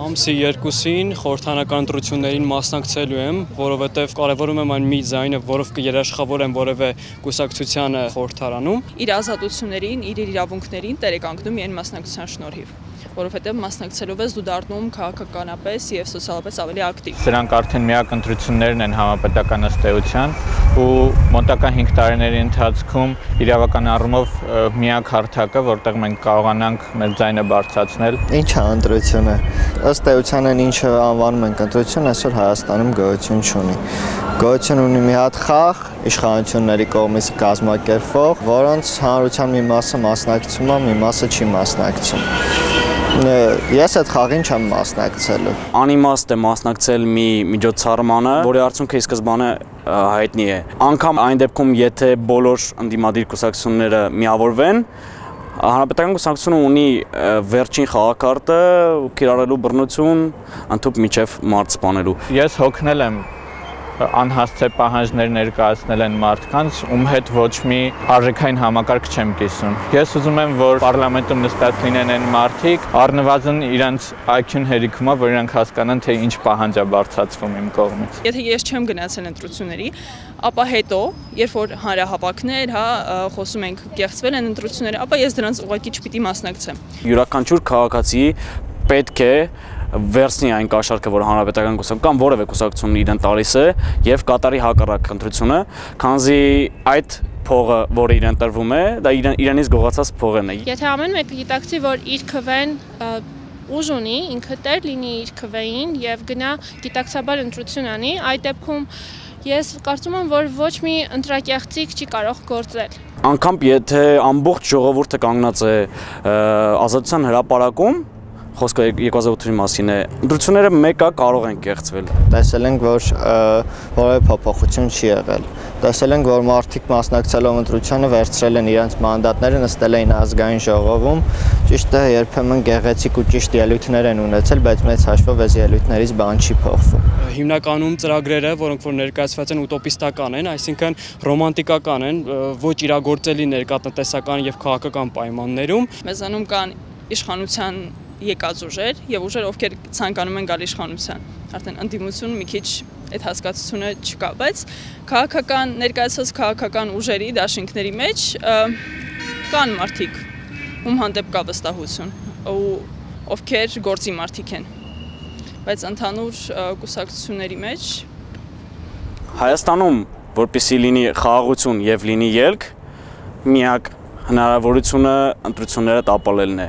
Ամսի 2-ին խորհրդանական ընտրություններին մասնակցելու եմ, որովհետև կարևորում եմ այն մի ձայնը, որով կերաշխավորեմ որևէ կուսակցությանը խորհրդարանում։ Իր ազատություններին, իր իրավունքներին տեր է կանգնում միայն մասնակցության շնորհիվ, որովհետև մասնակցելով ես դու դառնում քաղաքականապես եւ սոցիալապես ավելի ակտիվ։ Սրանք արդեն միակ ընտրություններն են համապետական ըստ էության ու մոտակա 5 տարիների ընթացքում իրավական առումով միակ հարթակը, որտեղ մենք կարողանանք մեր ձայնը բարձրացնել։ Ինչ է ընտրությունը։ Ըստ էության այն ինչը անվանում ենք ընտրություն, այսօր Հայաստանում գոյություն չունի։ Գոյություն ունի մի հատ խաղ, իշխանությունների կողմից կազմակերպվող, որոնց հանրության մի մասը մասնակցում է, մի մասը չի մասնակցում։ Ես այդ խաղին չեմ մասնակցելու։ Անիմաստ է մասնակցել մի միջոցառմանը, որի արդյունքը ի սկզբանե հայտնի է։ Անգամ այն դեպքում, եթե բոլոր ընդդիմադիր կուսակցությունները միավորվեն, Հանրապետական կուսակցությունը ունի վերջին խաղակարտը կիրառելու բռնություն ընդհանուր միջև մարդ սպանելու։ Ես հոգնել եմ անհասցե պահանջներ ներկայացնել են մարդկանց, ում հետ ոչ մի արժեքային համակարգ չեմ կիսում։ Ես ուզում եմ, որ պարլամենտում նստած լինեն այն մարդիկ, առնվազն իրենց IQ-ն հերիքում է, որ իրանք հասկանան, թե ինչ պահանջ է բարձրացվում իմ կողմից։ Եթե ես չեմ գնացել ընտրությունների, ապա հետո, երբ որ հանրահավաքներ, խոսում ենք կեղծվել են ընտրությունները, ապա ես դրանց ուղղակի չպիտի մասնակցեմ։ Յուրաքանչյուր քաղաքացի պետք է վերցնի այն կաշառքը, որ հանրապետական կուսակցություն կամ որևէ կուսակցություն իրեն տալիս է եւ կատարի հակառակ ընտրությունը, քանզի այդ փողը, որը իրեն տրվում է, դա իրանից գողացած փողն է։ Եթե ամեն մեկը գիտակցի, որ իր քվեն ուժ ունի, ինքը տեր լինի իր քվեին եւ գնա գիտակցաբար ընտրություն անի, այդ դեպքում ես կարծում եմ, որ ոչ մի ընտրակեղծիկ չի կարող գործել։ Անկամ եթե ամբողջ ժողովուրդը կանգնած է ազատության հրապարակում, խոսքը 2008-ի մասին է, ընտրությունները մեկը կարող են կեղծվել։ Տեսել ենք, որ որևէ փոփոխություն չի եղել։ Տեսել ենք, որ մարդիկ մասնակցելով ընտրությանը վերցրել են իրենց մանդատները, նստել էին ազգային ժողովում, ճիշտ է, երբեմն գեղեցիկ ու ճիշտ ելույթներ են ունեցել, բայց մեծ հաշվով այս ելույթներից բան չի փոխվում։ Հիմնականում ծրագրերը, որոնք որ ներկայացված են ուտոպիստական են, այսինքն ռոմանտիկական են, ոչ իրագործելի ներկատնտեսական եւ քաղաքական պայմաններում։ Մեզանում կան իշխանության եկած ուժեր եւ ուժեր, ովքեր ցանկանում են գալ իշխանության։ Արդեն ընդդիմություն մի քիչ այդ հասկացությունը չկա, բայց քաղաքական ներկայացված քաղաքական ուժերի դաշինքների մեջ կան մարդիկ, ում հանդեպ կա վստահություն, ու ովքեր գործի մարդիկ են։ Բայց ընդհանուր կուսակցությունների մեջ Հայաստանում, որպեսզի լինի խաղաղություն եւ լինի ելք, միակ հնարավորությունը ընտրությունները տապալելն է։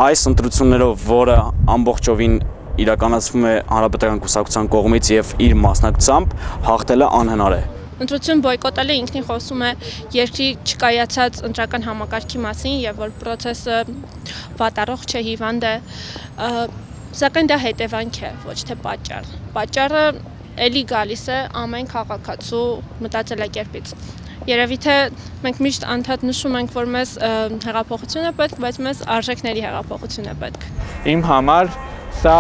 Այս ընտրություններով, որը ամբողջովին իրականացվում է հանրապետական կուսակցության կողմից եւ իր մասնակցությամբ, հաղթելը անհնար է։ Ընտրություն բոյկոտելը ինքնին խոսում է երկրի չկայացած ընտրական համակարգի մասին եւ որ process-ը վատառող չէ, հիվանդ է, սակայն դա հետևանք է, ոչ թե պատճառ։ Պատճառը էլի գալիս է ամեն քաղաքացու մտածելակերպից։ Երևի թե մենք միշտ անդադ նշում ենք, որ մեզ հեղափոխություն է պետք, բայց մեզ արժեքների հեղափոխություն է պետք։ Իմ համար սա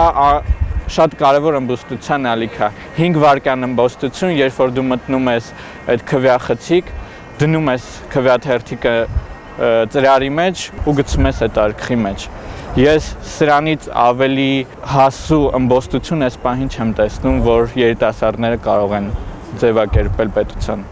շատ կարևոր ըմբոստության ալիք է։ 5 վայրկյան ըմբոստություն, երբ որ դու մտնում ես այդ քվեախցիկ, դնում ես քվեաթերթիկը ծրարի մեջ ու գցում ես այդ արկղի մեջ։ Ես սրանից ավելի հասու ըմբոստություն այս պահին չեմ տեսնում, որ երիտասարդները կարող են ձևակերպել պետության։